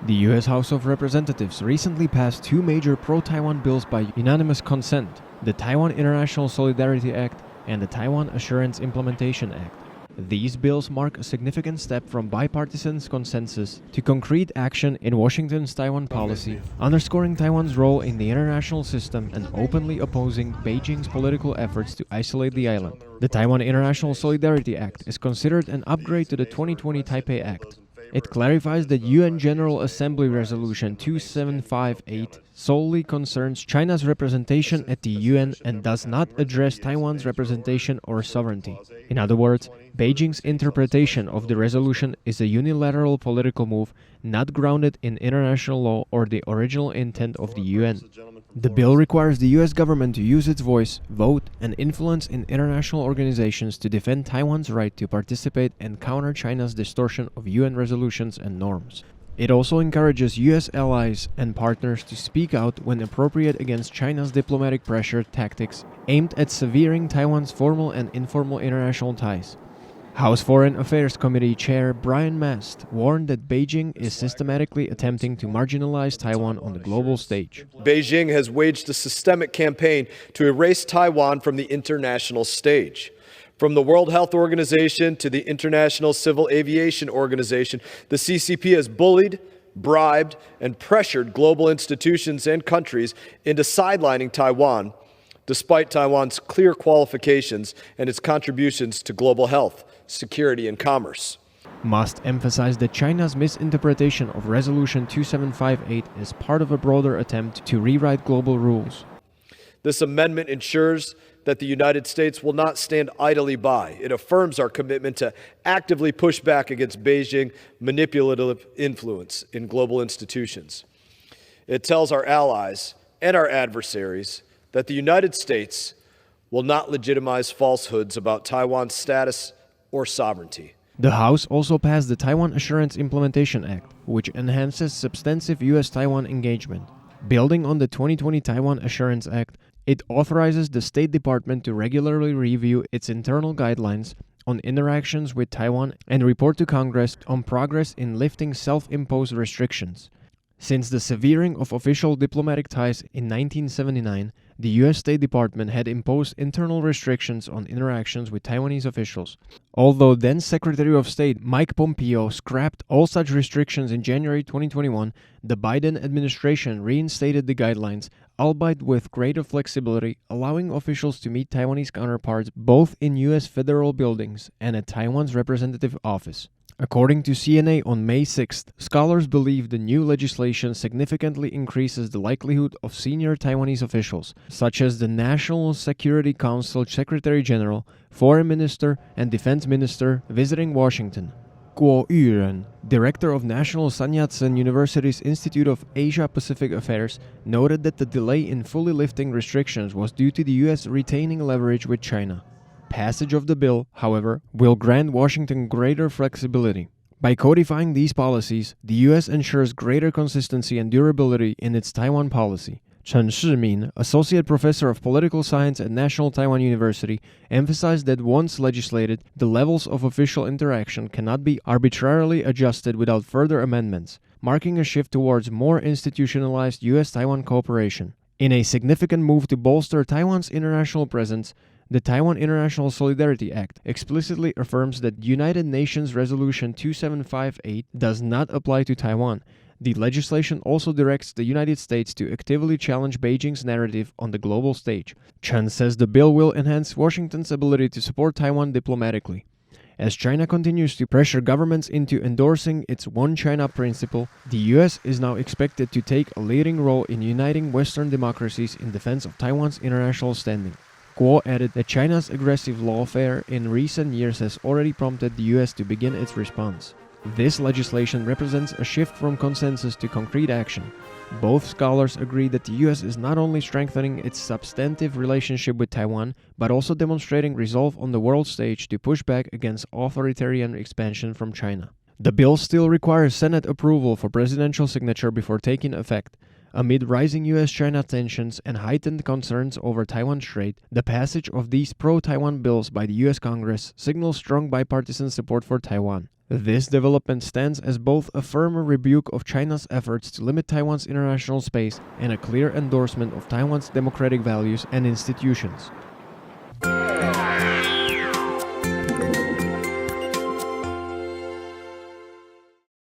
The U.S. House of Representatives recently passed two major pro-Taiwan bills by unanimous consent, the Taiwan International Solidarity Act and the Taiwan Assurance Implementation Act. These bills mark a significant step from bipartisan consensus to concrete action in Washington's Taiwan policy, underscoring Taiwan's role in the international system and openly opposing Beijing's political efforts to isolate the island. The Taiwan International Solidarity Act is considered an upgrade to the 2020 Taipei Act. It clarifies that UN General Assembly Resolution 2758 solely concerns China's representation at the UN and does not address Taiwan's representation or sovereignty. In other words, Beijing's interpretation of the resolution is a unilateral political move not grounded in international law or the original intent of the UN. The bill requires the U.S. government to use its voice, vote, and influence in international organizations to defend Taiwan's right to participate and counter China's distortion of UN resolutions and norms. It also encourages U.S. allies and partners to speak out when appropriate against China's diplomatic pressure tactics aimed at severing Taiwan's formal and informal international ties. House Foreign Affairs Committee Chair Brian Mast warned that Beijing is systematically attempting to marginalize Taiwan on the global stage. Beijing has waged a systemic campaign to erase Taiwan from the international stage. From the World Health Organization to the International Civil Aviation Organization, the CCP has bullied, bribed, and pressured global institutions and countries into sidelining Taiwan, despite Taiwan's clear qualifications and its contributions to global health, security, and commerce. Must emphasize that China's misinterpretation of Resolution 2758 is part of a broader attempt to rewrite global rules. This amendment ensures that the United States will not stand idly by. It affirms our commitment to actively push back against Beijing manipulative influence in global institutions. It tells our allies and our adversaries that the United States will not legitimize falsehoods about Taiwan's status or sovereignty. The House also passed the Taiwan Assurance Implementation Act, which enhances substantive U.S.-Taiwan engagement. Building on the 2020 Taiwan Assurance Act, it authorizes the State Department to regularly review its internal guidelines on interactions with Taiwan and report to Congress on progress in lifting self-imposed restrictions. Since the severing of official diplomatic ties in 1979, the U.S. State Department had imposed internal restrictions on interactions with Taiwanese officials. Although then Secretary of State Mike Pompeo scrapped all such restrictions in January 2021, the Biden administration reinstated the guidelines, albeit with greater flexibility, allowing officials to meet Taiwanese counterparts both in U.S. federal buildings and at Taiwan's representative office. According to CNA on May 6th, scholars believe the new legislation significantly increases the likelihood of senior Taiwanese officials, such as the National Security Council Secretary General, Foreign Minister, and Defense Minister, visiting Washington. Guo Yuren, director of National Sun Yat-sen University's Institute of Asia-Pacific Affairs, noted that the delay in fully lifting restrictions was due to the U.S. retaining leverage with China. Passage of the bill, however, will grant Washington greater flexibility. By codifying these policies, the U.S. ensures greater consistency and durability in its Taiwan policy. Chen Shimin, associate professor of political science at National Taiwan University, emphasized that once legislated, the levels of official interaction cannot be arbitrarily adjusted without further amendments, marking a shift towards more institutionalized U.S.-Taiwan cooperation. In a significant move to bolster Taiwan's international presence, the Taiwan International Solidarity Act explicitly affirms that United Nations Resolution 2758 does not apply to Taiwan. The legislation also directs the United States to actively challenge Beijing's narrative on the global stage. Chen says the bill will enhance Washington's ability to support Taiwan diplomatically. As China continues to pressure governments into endorsing its One China principle, the U.S. is now expected to take a leading role in uniting Western democracies in defense of Taiwan's international standing. Guo added that China's aggressive lawfare in recent years has already prompted the U.S. to begin its response. This legislation represents a shift from consensus to concrete action. Both scholars agree that the U.S. is not only strengthening its substantive relationship with Taiwan, but also demonstrating resolve on the world stage to push back against authoritarian expansion from China. The bill still requires Senate approval for presidential signature before taking effect. Amid rising U.S. China tensions and heightened concerns over Taiwan Strait, the passage of these pro-Taiwan bills by the U.S. Congress signals strong bipartisan support for Taiwan. This development stands as both a firm rebuke of China's efforts to limit Taiwan's international space and a clear endorsement of Taiwan's democratic values and institutions.